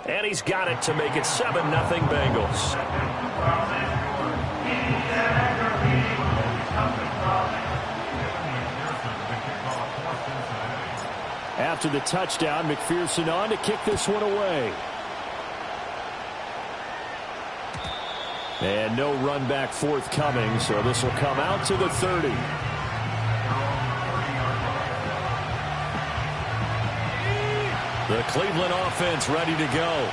And he's got it to make it 7-0 Bengals. After the touchdown, McPherson on to kick this one away. And no run back forthcoming, so this will come out to the 30. The Cleveland offense ready to go.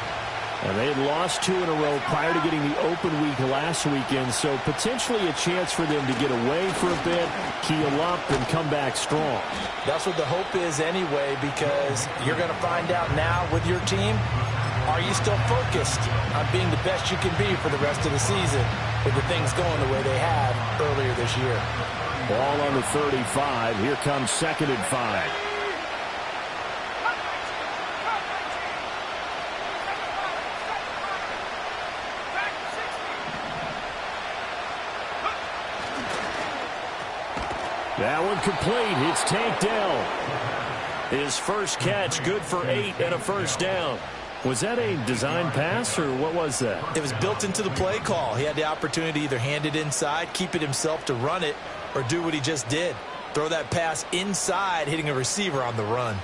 And they had lost 2 in a row prior to getting the open week last weekend, so potentially a chance for them to get away for a bit, keel up, and come back strong. That's what the hope is anyway, because you're going to find out now with your team, are you still focused on being the best you can be for the rest of the season with the things going the way they have earlier this year? Ball on the 35. Here comes 2nd and 5. That one complete. It's Tank Dell. His first catch, good for 8 and a first down. Was that a design pass, or what was that? It was built into the play call. He had the opportunity to either hand it inside, keep it himself to run it, or do what he just did. Throw that pass inside, hitting a receiver on the run.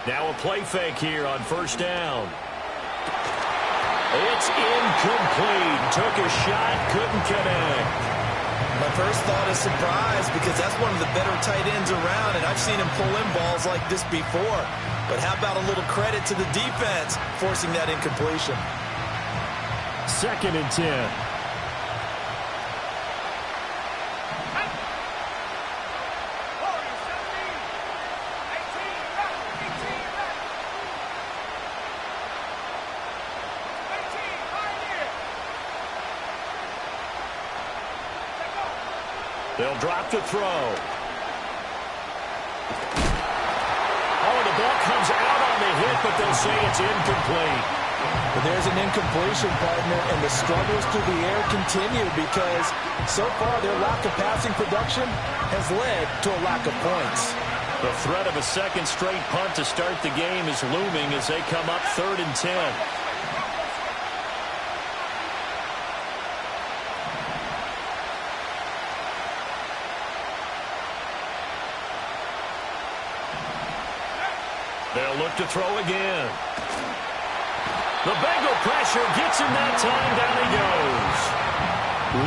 Now a play fake here on first down. It's incomplete. Took a shot, couldn't connect. My first thought is surprise, because that's one of the better tight ends around, and I've seen him pull in balls like this before. But how about a little credit to the defense forcing that incompletion? 2nd and 10. They'll drop to throw. Oh, the ball comes out on the hit, but they'll say it's incomplete. But there's an incompletion, partner, and the struggles through the air continue because so far their lack of passing production has led to a lack of points. The threat of a second straight punt to start the game is looming as they come up 3rd and 10. They'll look to throw again. The Bengal pressure gets him that time. Down he goes.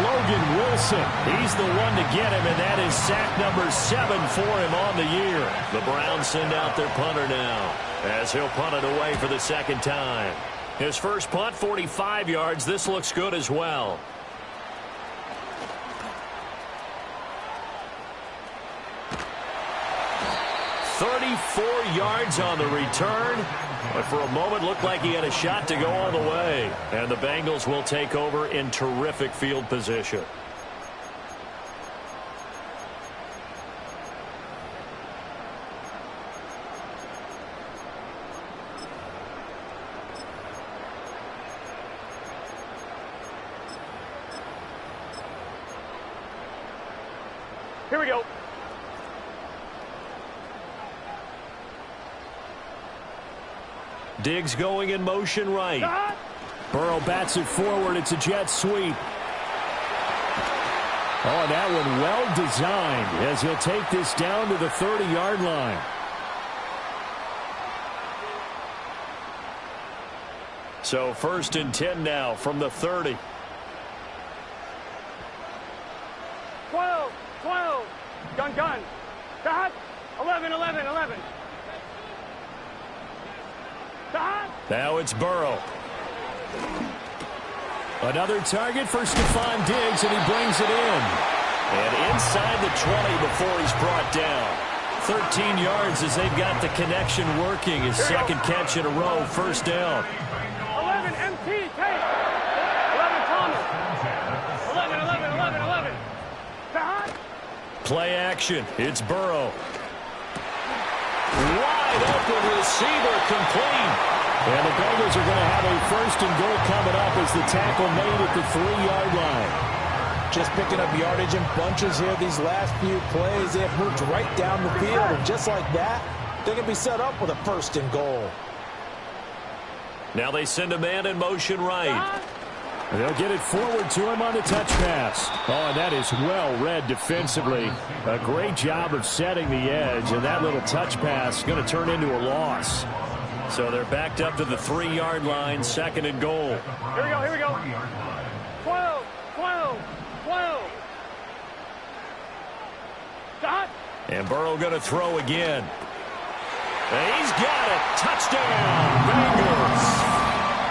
Logan Wilson. He's the one to get him, and that is sack number 7 for him on the year. The Browns send out their punter now as he'll punt it away for the second time. His first punt, 45 yards. This looks good as well. Yards on the return, but for a moment looked like he had a shot to go all the way. And the Bengals will take over in terrific field position. Here we go. Diggs going in motion right. Burrow bats it forward. It's a jet sweep. Oh, that one well designed as he'll take this down to the 30-yard line. So 1st and 10 now from the 30. 12, 12. Gun. Dot. 11. Now it's Burrow. Another target for Stephon Diggs, and he brings it in. And inside the 20 before he's brought down. 13 yards as they've got the connection working. His second catch in a row, first down. 11 MT, take. 11 Thomas. 11. Play action. It's Burrow. Wide open. the receiver complete. And the Bengals are going to have a first and goal coming up as the tackle made at the 3-yard line. Just picking up yardage in bunches here these last few plays. They have moved right down the field, and just like that, they can be set up with a first and goal. Now they send a man in motion right. They'll get it forward to him on the touch pass. Oh, and that is well read defensively. A great job of setting the edge, and that little touch pass is going to turn into a loss. So they're backed up to the 3-yard line, second and goal. Here we go, here we go. 12, 12, 12. Dot. And Burrow going to throw again. And he's got it. Touchdown, Bengals.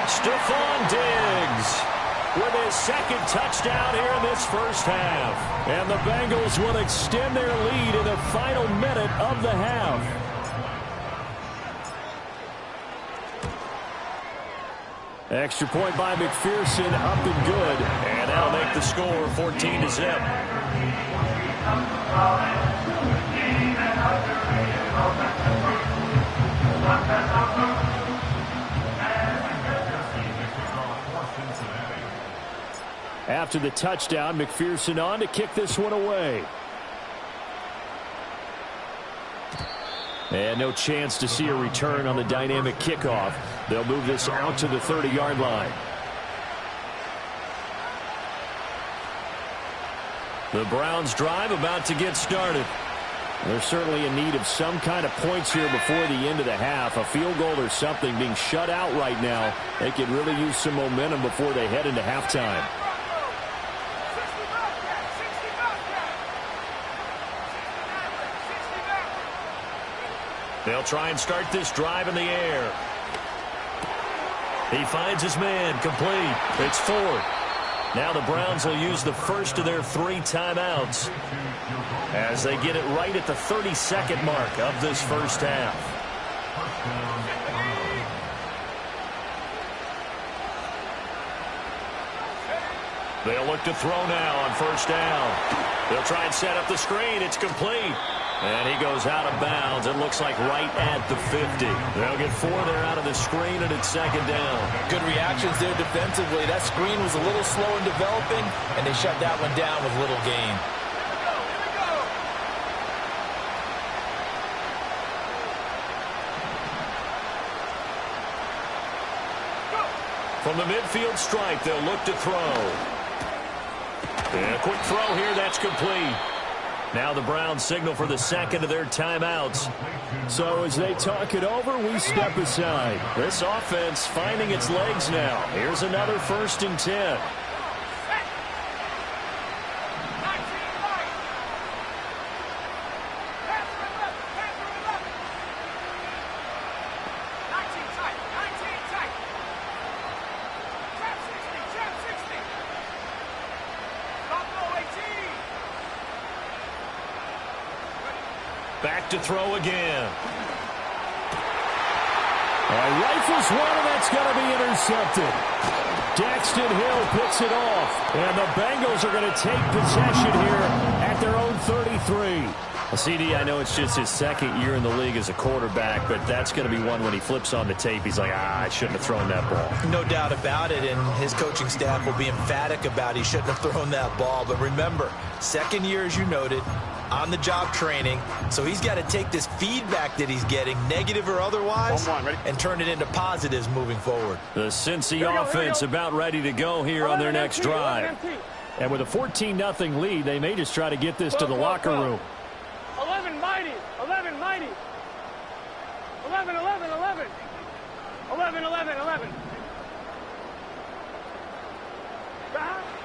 Stephon Diggs with his second touchdown here in this first half. And the Bengals will extend their lead in the final minute of the half. Extra point by McPherson, up and good. And that'll make the score 14-0. After the touchdown, McPherson on to kick this one away. And no chance to see a return on the dynamic kickoff. They'll move this out to the 30-yard line. The Browns drive about to get started. They're certainly in need of some kind of points here before the end of the half. A field goal or something, being shut out right now. They could really use some momentum before they head into halftime. They'll try and start this drive in the air. He finds his man, complete. It's Ford. Now the Browns will use the first of their 3 timeouts as they get it right at the 32nd mark of this first half. They'll look to throw now on first down. They'll try and set up the screen. It's complete. And he goes out of bounds. It looks like right at the 50. They'll get 4 there out of the screen, and it's second down. Good reactions there defensively. That screen was a little slow in developing, and they shut that one down with little gain. From the midfield stripe, they'll look to throw. And a quick throw here, that's complete. Now the Browns signal for the second of their timeouts. So as they talk it over, we step aside. This offense finding its legs now. Here's another 1st and 10. Back to throw again. Rifles one, and that's going to be intercepted. Daxton Hill picks it off. And the Bengals are going to take possession here at their own 33. Well, CD, I know it's just his second year in the league as a quarterback, but that's going to be one when he flips on the tape. He's like, I shouldn't have thrown that ball. No doubt about it, and his coaching staff will be emphatic about he shouldn't have thrown that ball. But remember, second year, as you noted, on-the-job training, so he's got to take this feedback that he's getting, negative or otherwise, and turn it into positives moving forward. The Cincy offense about ready to go here on their next drive. And with a 14-0 lead, they may just try to get this to the locker room. 11 mighty, 11 mighty. 11, 11, 11. 11, 11, 11.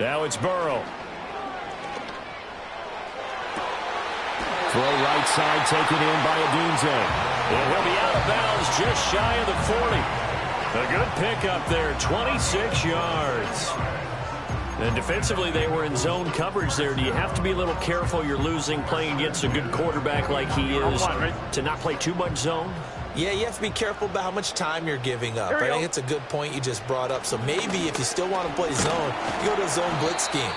Now it's Burrow. Throw right side taken in by Odunze. And he'll be out of bounds just shy of the 40. A good pickup there, 26 yards. And defensively, they were in zone coverage there. Do you have to be a little careful you're losing playing against a good quarterback like he is to not play too much zone? Yeah, you have to be careful about how much time you're giving up. I think it's a good point you just brought up. So maybe if you still want to play zone, you go to a zone blitz scheme.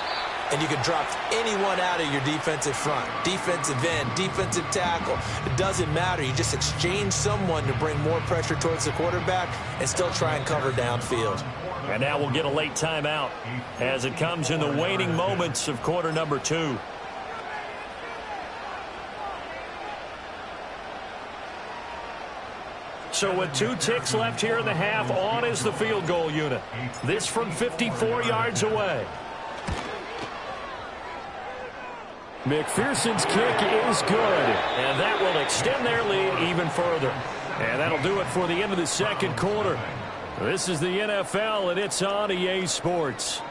and you can drop anyone out of your defensive front. Defensive end, defensive tackle. It doesn't matter. You just exchange someone to bring more pressure towards the quarterback and still try and cover downfield. And now we'll get a late timeout as it comes in the waning moments of quarter number 2. So with 2 ticks left here in the half, on is the field goal unit. This from 54 yards away. McPherson's kick is good, and that will extend their lead even further. And that'll do it for the end of the second quarter. This is the NFL, and it's on EA Sports.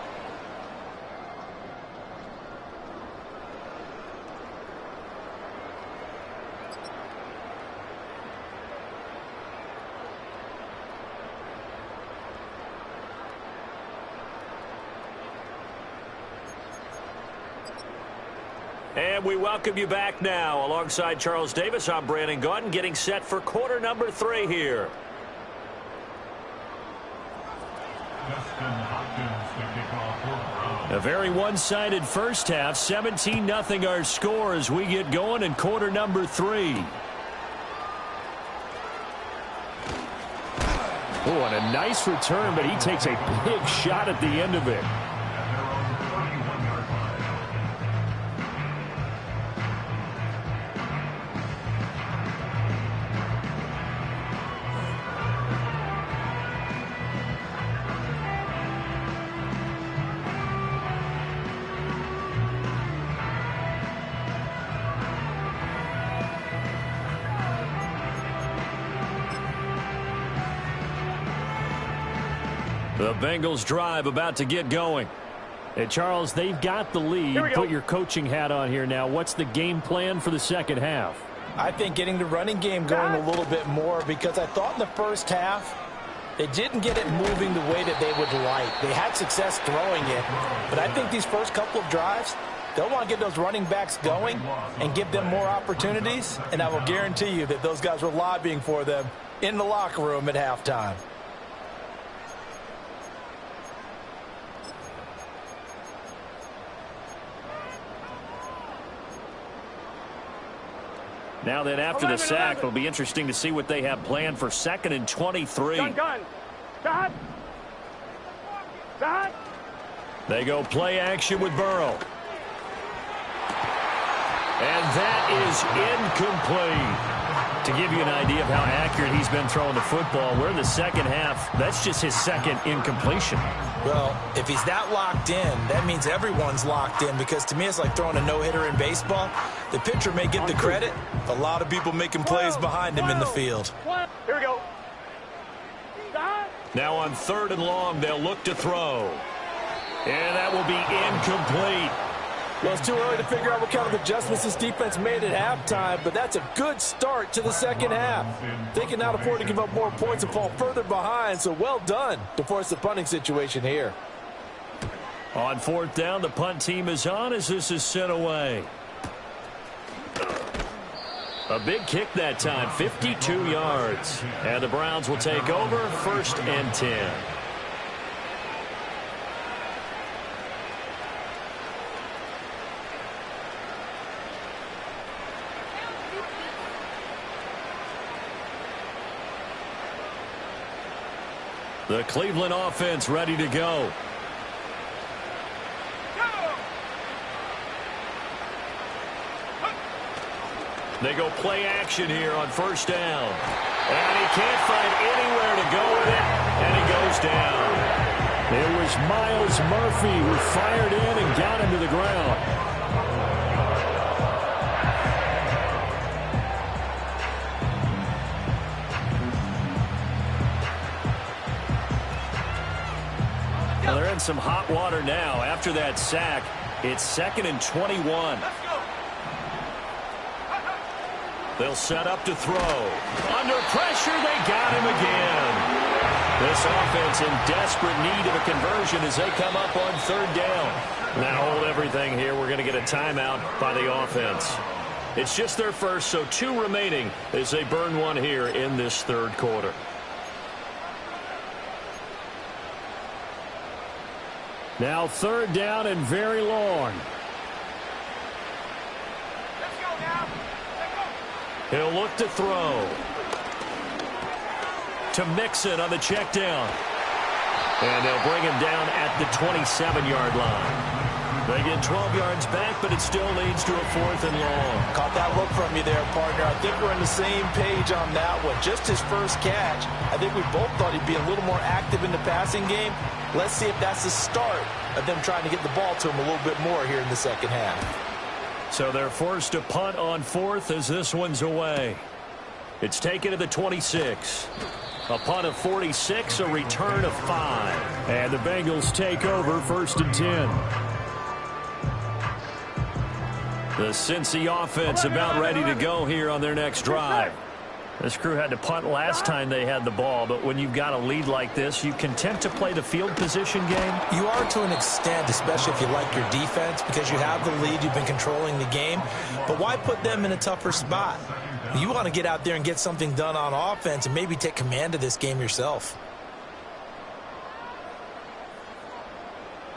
And we welcome you back now. Alongside Charles Davis, I'm Brandon Gaudin, getting set for quarter number 3 here. A very one-sided first half. 17-0 our score as we get going in quarter number 3. Oh, and a nice return, but he takes a big shot at the end of it. The Bengals drive about to get going. Hey, Charles, they've got the lead. Put your coaching hat on here now. What's the game plan for the second half? I think getting the running game going a little bit more, because I thought in the first half they didn't get it moving the way that they would like. They had success throwing it, but I think these first couple of drives, they'll want to get those running backs going and give them more opportunities, and I will guarantee you that those guys were lobbying for them in the locker room at halftime. Now then, after the sack, it'll be interesting to see what they have planned for 2nd and 23. Gun. Stop. They go play action with Burrow. And that is incomplete. To give you an idea of how accurate he's been throwing the football, we're in the second half. That's just his second incompletion. Well, if he's that locked in, that means everyone's locked in, because to me it's like throwing a no-hitter in baseball. The pitcher may get the credit, a lot of people making plays behind him in the field. Here we go. Now on 3rd and long, they'll look to throw. And that will be incomplete. Well, it's too early to figure out what kind of adjustments this defense made at halftime, but that's a good start to the second half. They can now afford to give up more points and fall further behind, so well done to force the punting situation here. On 4th down, the punt team is on as this is sent away. A big kick that time, 52 yards. And the Browns will take over, 1st and 10. The Cleveland offense ready to go. They go play action here on 1st down. And he can't find anywhere to go with it, and he goes down. It was Myles Murphy who fired in and got him to the ground. Well, they're in some hot water now. After that sack, it's 2nd and 21. They'll set up to throw. Under pressure, they got him again. This offense in desperate need of a conversion as they come up on 3rd down. Now hold everything here. We're going to get a timeout by the offense. It's just their first, so 2 remaining as they burn one here in this 3rd quarter. Now 3rd down and very long. Let's go now. Let's go. He'll look to throw. To Mixon on the check down. And they'll bring him down at the 27-yard line. They get 12 yards back, but it still leads to a 4th and long. Caught that look from you there, partner. I think we're on the same page on that one. Just his first catch. I think we both thought he'd be a little more active in the passing game. Let's see if that's the start of them trying to get the ball to him a little bit more here in the second half. So they're forced to punt on 4th as this one's away. It's taken to the 26. A punt of 46, a return of 5. And the Bengals take over 1st and 10. The Cincy offense about ready to go here on their next drive. This crew had to punt last time they had the ball, but when you've got a lead like this, you content to play the field position game? You are to an extent, especially if you like your defense, because you have the lead, you've been controlling the game. But why put them in a tougher spot? You want to get out there and get something done on offense and maybe take command of this game yourself.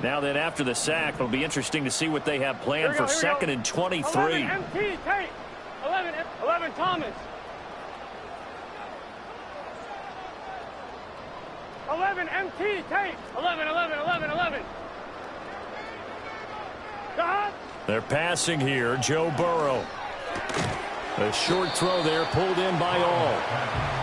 Now then, after the sack, it'll be interesting to see what they have planned for 2nd and 23. 11 MT, Tate. 11 Thomas. 11 MT, Tate. 11. God. They're passing here. Joe Burrow. A short throw there pulled in by all.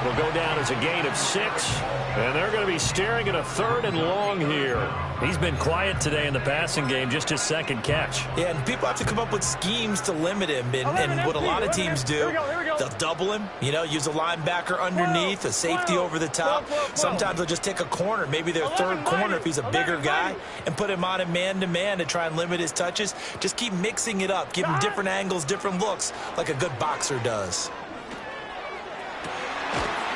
It'll go down as a gain of 6. And they're going to be staring at a 3rd and long here. He's been quiet today in the passing game, just his 2nd catch. Yeah, and people have to come up with schemes to limit him. And what a lot of teams do, they'll double him, use a linebacker underneath, a safety over the top. Sometimes they'll just take a corner, maybe their 3rd corner if he's a bigger guy, and put him on a man-to-man to try and limit his touches. Just keep mixing it up, give him different angles, different looks, like a good boxer does.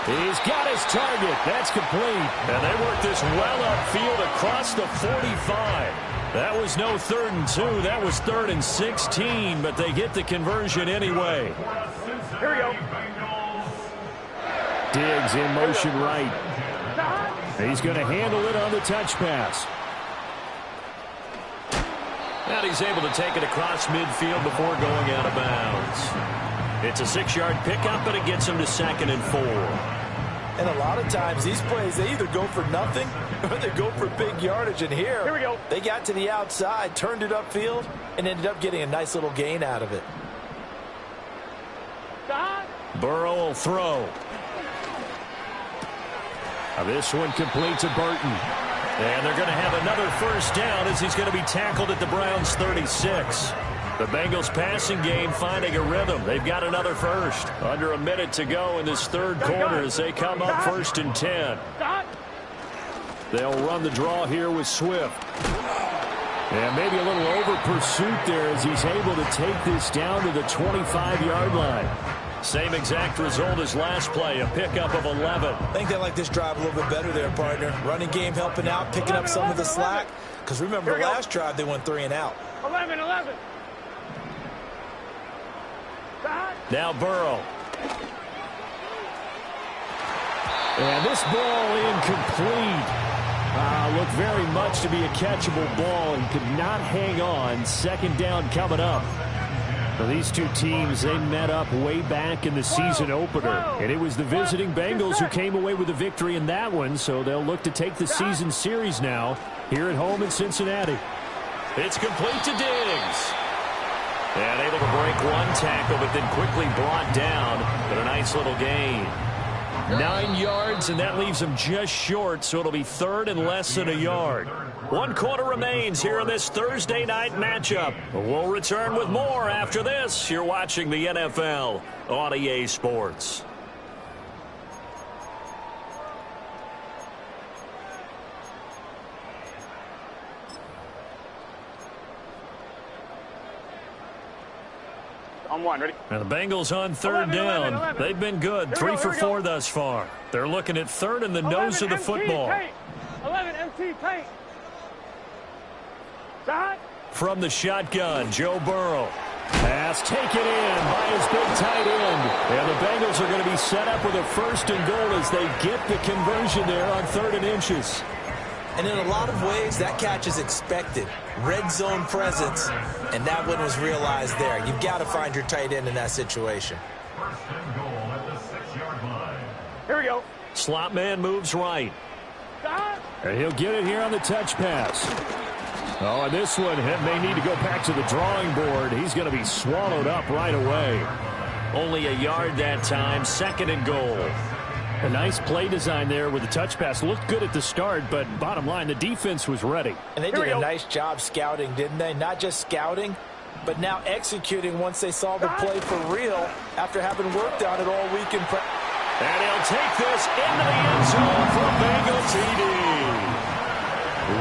He's got his target. That's complete. And they work this well upfield across the 45. That was no 3rd and 2. That was 3rd and 16, but they get the conversion anyway. Here we go. Diggs in motion right. He's going to handle it on the touch pass. And he's able to take it across midfield before going out of bounds. It's a 6-yard pickup, but it gets him to 2nd and 4. And a lot of times, these plays, they either go for nothing or they go for big yardage. And here we go. They got to the outside, turned it upfield, and ended up getting a nice little gain out of it. Burrow will throw. Now this one complete to Burton. And they're going to have another 1st down as he's going to be tackled at the Browns' 36. The Bengals passing game finding a rhythm. They've got another 1st. Under a minute to go in this 3rd quarter as they come up 1st and 10. They'll run the draw here with Swift. And maybe a little over pursuit there as he's able to take this down to the 25-yard line. Same exact result as last play, a pickup of 11. I think they like this drive a little bit better there, partner. Running game helping out, picking up some of the slack. Because remember, the last drive they went 3 and out. 11. Now Burrow. And this ball incomplete. Looked very much to be a catchable ball and could not hang on. 2nd down coming up. Well, these two teams, they met up way back in the season opener. And it was the visiting Bengals who came away with a victory in that one. So they'll look to take the season series now here at home in Cincinnati. It's complete to Diggs. And able to break one tackle, but then quickly brought down. But a nice little gain. 9 yards, and that leaves him just short, so it'll be 3rd and less than a yard. 1 quarter remains here in this Thursday night matchup. We'll return with more after this. You're watching the NFL on EA Sports. On 1, ready? And the Bengals on 3rd down. 11. They've been good. 3 for 4 thus far. They're looking at 3rd and the nose of the football. 11 MT Tate. From the shotgun, Joe Burrow. Pass taken in by his big tight end. And the Bengals are going to be set up with a 1st and goal as they get the conversion there on 3rd and inches. And in a lot of ways, that catch is expected. Red zone presence, and that one was realized there. You've got to find your tight end in that situation. First and goal at the 6-yard line. Here we go. Slot man moves right. And he'll get it here on the touch pass. Oh, and this one may need to go back to the drawing board. He's going to be swallowed up right away. Only a yard that time, 2nd and goal. A nice play design there with the touch pass. Looked good at the start, but bottom line, the defense was ready. And they did a nice job scouting, didn't they? Not just scouting, but now executing once they saw the play for real after having worked on it all week in practice. And he'll take this into the end zone for a Bengal TD.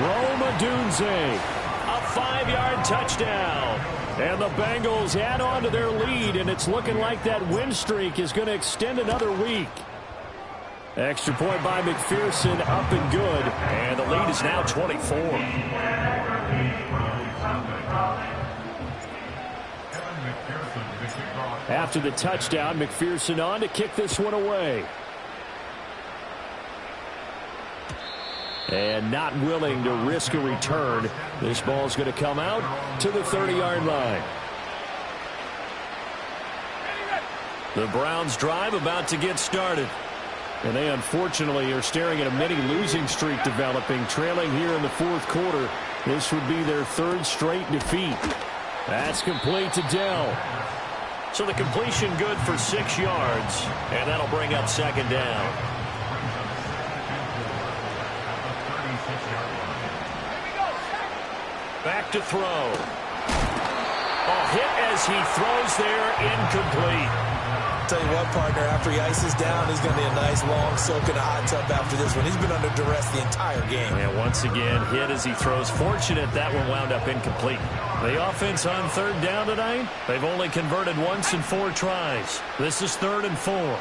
Rome Odunze, a 5-yard touchdown. And the Bengals add on to their lead, and it's looking like that win streak is going to extend another week. Extra point by McPherson, up and good. And the lead is now 24. After the touchdown, McPherson on to kick this one away. And not willing to risk a return. This ball's going to come out to the 30-yard line. The Browns drive about to get started. And they unfortunately are staring at a mini losing streak developing, trailing here in the 4th quarter. This would be their 3rd straight defeat. That's complete to Dell. So the completion good for 6 yards, and that'll bring up 2nd down. Back to throw. A hit as he throws there, incomplete. Tell you what, partner, after he ices down, he's going to be a nice, long soak in a hot tub after this one. He's been under duress the entire game. And once again, hit as he throws. Fortunate that one wound up incomplete. The offense on 3rd down tonight, they've only converted once in 4 tries. This is 3rd and 4.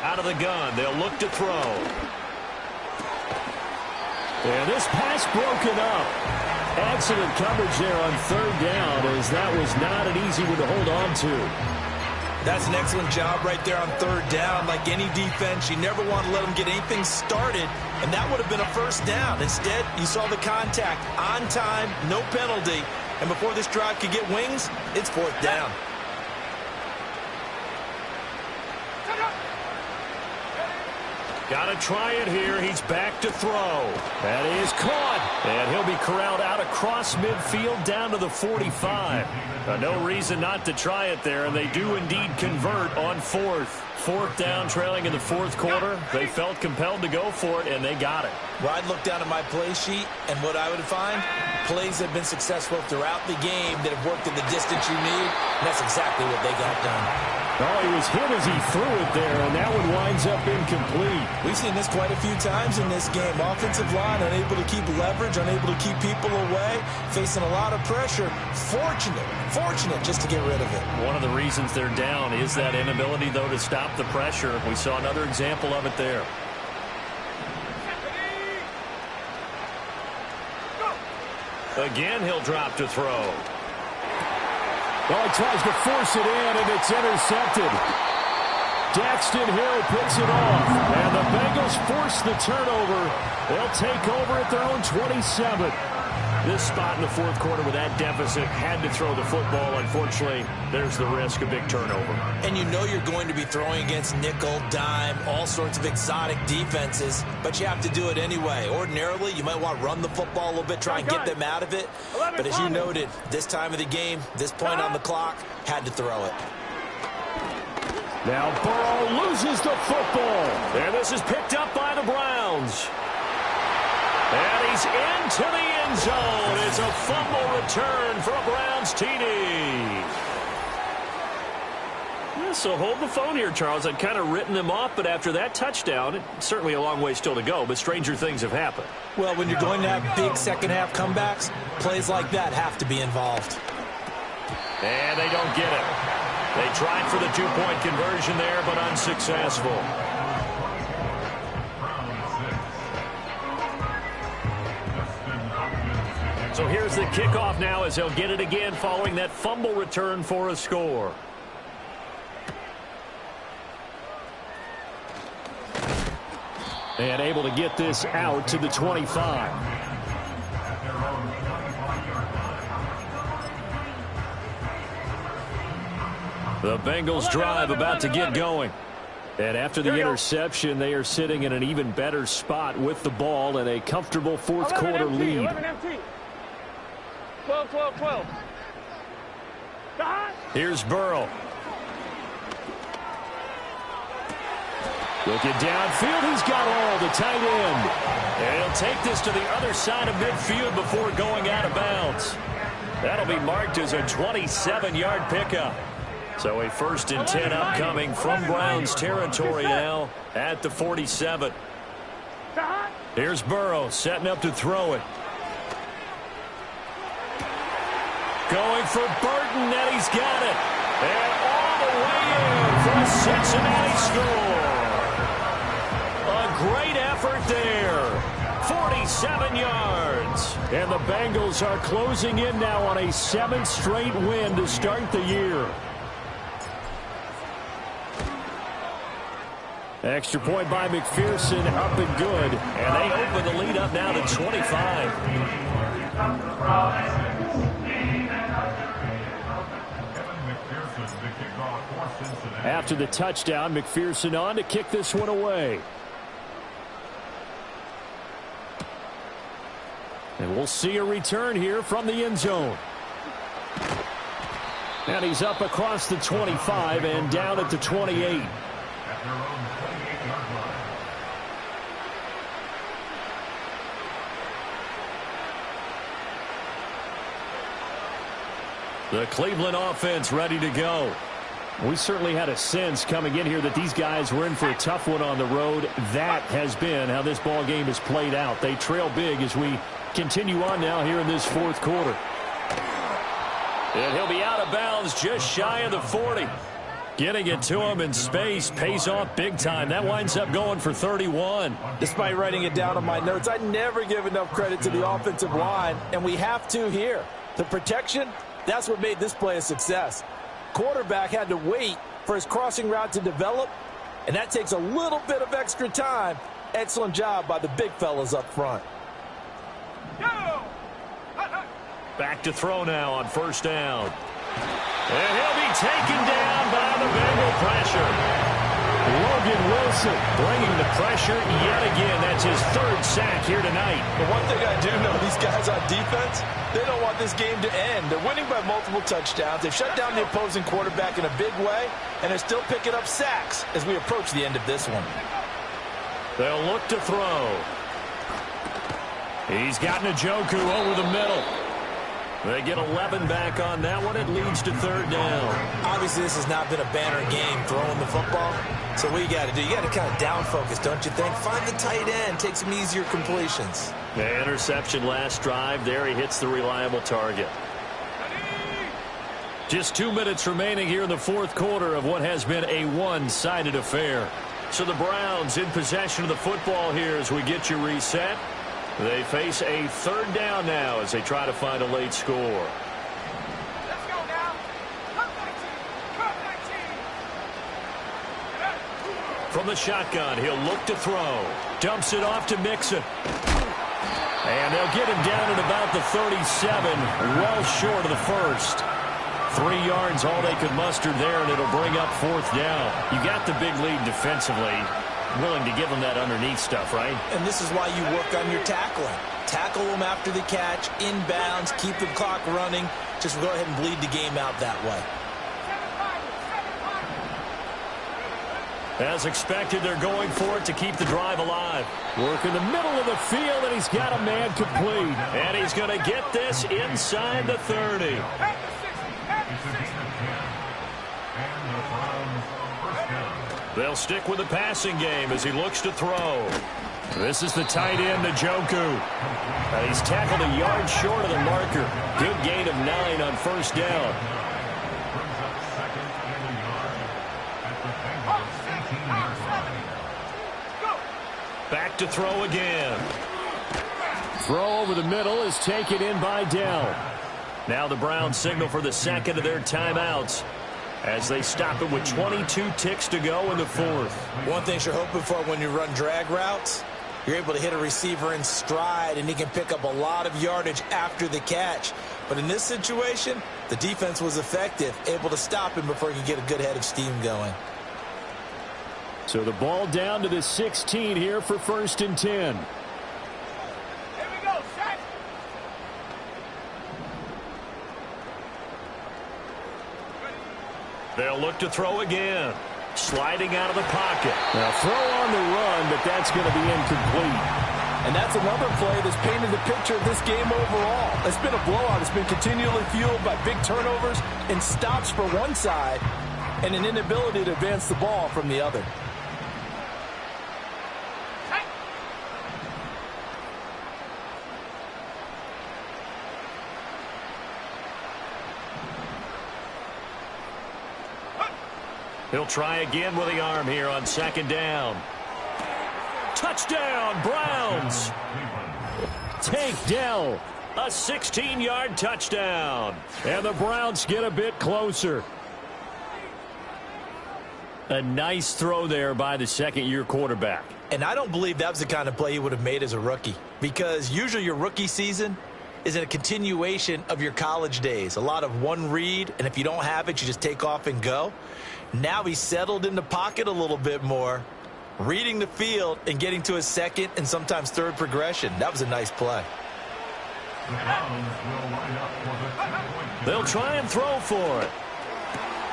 Out of the gun, they'll look to throw. And this pass broken up. Excellent coverage there on 3rd down, as that was not an easy one to hold on to. That's an excellent job right there on 3rd down. Like any defense, you never want to let them get anything started, and that would have been a 1st down. Instead, you saw the contact on time, no penalty, and before this drive could get wings, it's 4th down. Got to try it here. He's back to throw. That is caught. And he'll be corralled out across midfield down to the 45. No reason not to try it there, and they do indeed convert on 4th. 4th down, trailing in the 4th quarter. They felt compelled to go for it, and they got it. Well, I'd look down at my play sheet, and what I would find, plays have been successful throughout the game that have worked in the distance you need, and that's exactly what they got done. Oh, he was hit as he threw it there, and that one winds up incomplete. We've seen this quite a few times in this game. Offensive line unable to keep leverage, unable to keep people away, facing a lot of pressure. Fortunate just to get rid of it. One of the reasons they're down is that inability, though, to stop the pressure. We saw another example of it there. Again, he'll drop to throw. Well, he tries to force it in, and it's intercepted. Daxton Hill picks it off, and the Bengals force the turnover. They'll take over at their own 27. This spot in the 4th quarter with that deficit, had to throw the football. Unfortunately, there's the risk of big turnover. And you know you're going to be throwing against nickel, dime, all sorts of exotic defenses, but you have to do it anyway. Ordinarily, you might want to run the football a little bit, try and get them out of it. But as you noted, this time of the game, this point on the clock, had to throw it. Now Burrow loses the football. And this is picked up by the Browns. And he's into the end zone. It's a fumble return for a Browns TD. Yeah, so hold the phone here, Charles. I'd kind of written them off, but after that touchdown, it's certainly a long way still to go, but stranger things have happened. Well, when you're going to have big second-half comebacks, plays like that have to be involved. And they don't get it. They tried for the 2-point conversion there, but unsuccessful. So here's the kickoff now as he'll get it again following that fumble return for a score. And able to get this out to the 25. The Bengals drive about to get going. And after the interception, they are sitting in an even better spot with the ball and a comfortable fourth quarter lead. 12. Here's Burrow. Looking downfield, he's got all the tight end. And he'll take this to the other side of midfield before going out of bounds. That'll be marked as a 27-yard pickup. So a 1st and 10 upcoming from Browns territory now at the 47. Here's Burrow setting up to throw it. Going for Burton, and he's got it. And all the way in for a Cincinnati score. A great effort there. 47 yards. And the Bengals are closing in now on a 7th straight win to start the year. Extra point by McPherson, up and good. And they open the lead up now to 25. After the touchdown, McPherson on to kick this one away. And we'll see a return here from the end zone. And he's up across the 25 and down at the 28. The Cleveland offense ready to go. We certainly had a sense coming in here that these guys were in for a tough one on the road. That has been how this ball game has played out. They trail big as we continue on now here in this fourth quarter. And he'll be out of bounds just shy of the 40. Getting it to him in space pays off big time. That winds up going for 31. Despite writing it down on my notes, I never give enough credit to the offensive line, and we have to here. The protection, that's what made this play a success. Quarterback had to wait for his crossing route to develop, and that takes a little bit of extra time. Excellent job by the big fellas up front. Back to throw now on 1st down. And he'll be taken down by the Bengal pressure. Logan Wilson bringing the pressure yet again. That's his 3rd sack here tonight. But one thing I do know, these guys on defense, they don't want this game to end. They're winning by multiple touchdowns. They've shut down the opposing quarterback in a big way, and they're still picking up sacks as we approach the end of this one. They'll look to throw. He's got Njoku over the middle. They get 11 back on that one. It leads to 3rd down. Obviously, this has not been a banner game throwing the football. So what you got to do, you got to kind of down focus, don't you think? Find the tight end, take some easier completions. The interception last drive. There he hits the reliable target. Just 2 minutes remaining here in the fourth quarter of what has been a one-sided affair. So the Browns in possession of the football here as we get you reset. They face a 3rd down now as they try to find a late score. Let's go now. Come 19. From the shotgun, he'll look to throw. Dumps it off to Mixon. And they'll get him down at about the 37, well short of the 1st. 3 yards all they could muster there, and it'll bring up 4th down. You got the big lead defensively. Willing to give them that underneath stuff, right? And this is why you work on your tackling. Tackle them after the catch, inbounds, keep the clock running. Just go ahead and bleed the game out that way. As expected, they're going for it to keep the drive alive. Work in the middle of the field, and he's got a man complete. And he's going to get this inside the 30. They'll stick with the passing game as he looks to throw. This is the tight end, Njoku. He's tackled a yard short of the marker. Good gain of 9 on 1st down. Back to throw again. Throw over the middle is taken in by Dell. Now the Browns signal for the 2nd of their timeouts. as they stop it with 22 ticks to go in the fourth. One thing you're hoping for when you run drag routes, you're able to hit a receiver in stride, and he can pick up a lot of yardage after the catch. But in this situation, the defense was effective, able to stop him before he could get a good head of steam going. So the ball down to the 16 here for 1st and 10. Here we go, set. They'll look to throw again. Sliding out of the pocket. Now throw on the run, but that's going to be incomplete. And that's another play that's painted the picture of this game overall. It's been a blowout. It's been continually fueled by big turnovers and stops for one side and an inability to advance the ball from the other. He'll try again with the arm here on 2nd down. Touchdown, Browns. Tank Dell, a 16-yard touchdown. And the Browns get a bit closer. A nice throw there by the second-year quarterback. And I don't believe that was the kind of play he would have made as a rookie, because usually your rookie season is in a continuation of your college days. A lot of one read, and if you don't have it, you just take off and go. Now he's settled in the pocket a little bit more, reading the field and getting to his second and sometimes third progression. That was a nice play. They'll try and throw for it.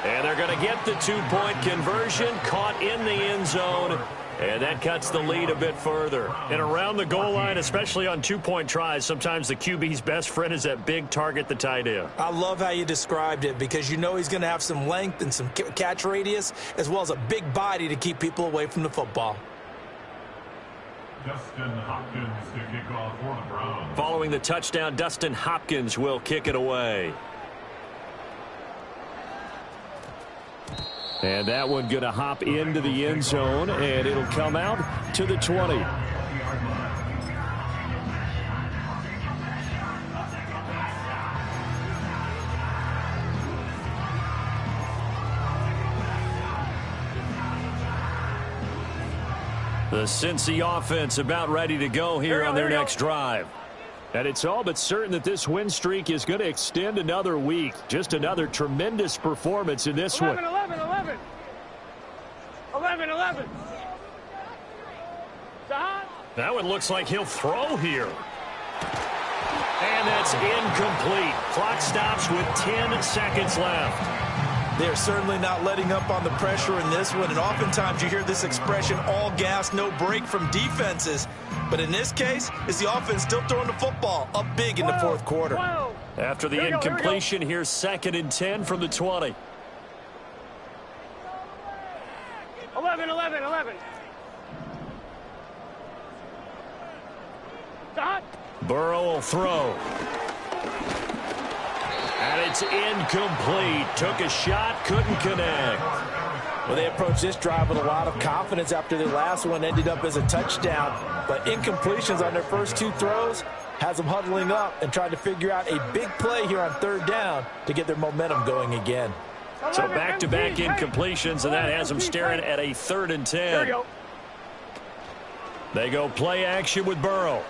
And they're going to get the 2-point conversion, caught in the end zone. And that cuts the lead a bit further. And around the goal line, especially on 2-point tries, sometimes the QB's best friend is that big target, the tight end. I love how you described it, because you know he's going to have some length and some catch radius, as well as a big body to keep people away from the football. Dustin Hopkins to kick off for the Browns. Following the touchdown, Dustin Hopkins will kick it away. And that one going to hop into the end zone, and it'll come out to the 20. The Cincy offense about ready to go here on their next drive. And it's all but certain that this win streak is going to extend another week. Just another tremendous performance in this 11, one. 11, 11. 11, 11. That one looks like he'll throw here. And that's incomplete. Clock stops with 10 seconds left. They're certainly not letting up on the pressure in this one, and oftentimes you hear this expression, all gas, no break from defenses. But in this case, is the offense still throwing the football up big in the fourth quarter. 12. After the incompletion, here's 2nd and 10 from the 20. 11, 11, 11. Stop. Burrow will throw. And it's incomplete. Took a shot, couldn't connect. Well, they approached this drive with a lot of confidence after their last one ended up as a touchdown. But incompletions on their first 2 throws has them huddling up and trying to figure out a big play here on 3rd down to get their momentum going again. So back-to-back incompletions, and that has them staring at a 3rd and 10. There you go. They go play action with Burrow.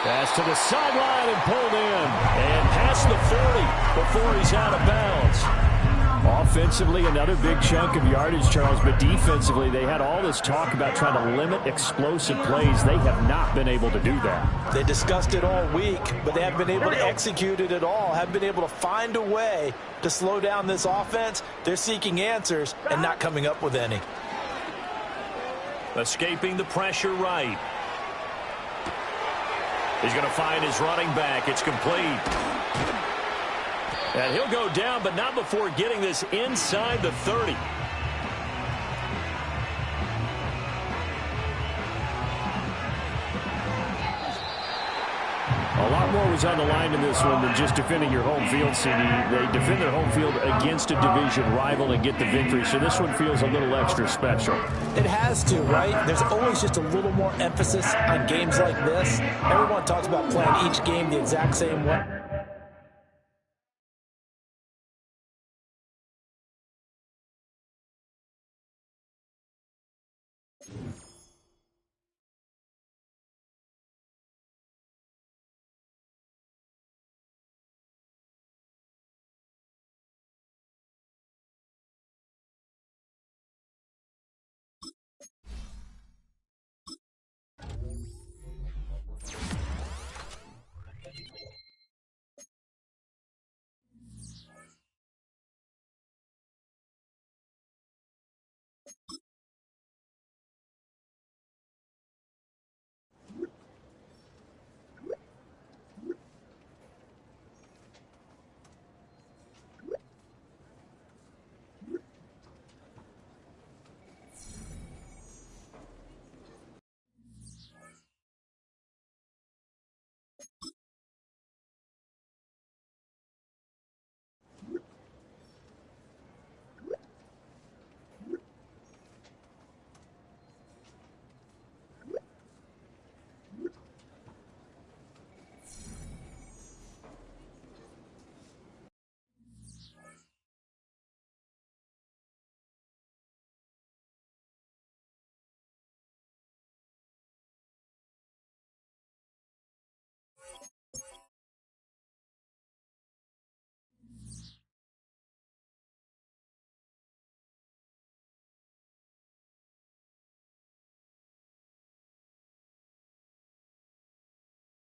Pass to the sideline and pulled in. And past the 40 before he's out of bounds. Offensively, another big chunk of yardage, Charles, but defensively, they had all this talk about trying to limit explosive plays. They have not been able to do that. They discussed it all week, but they haven't been able to execute it at all, haven't been able to find a way to slow down this offense. They're seeking answers and not coming up with any. Escaping the pressure right. He's going to find his running back. It's complete. And he'll go down, but not before getting this inside the 30. A lot more was on the line in this one than just defending your home field, CD. They defend their home field against a division rival and get the victory, so this one feels a little extra special. It has to, right? There's always just a little more emphasis on games like this. Everyone talks about playing each game the exact same way.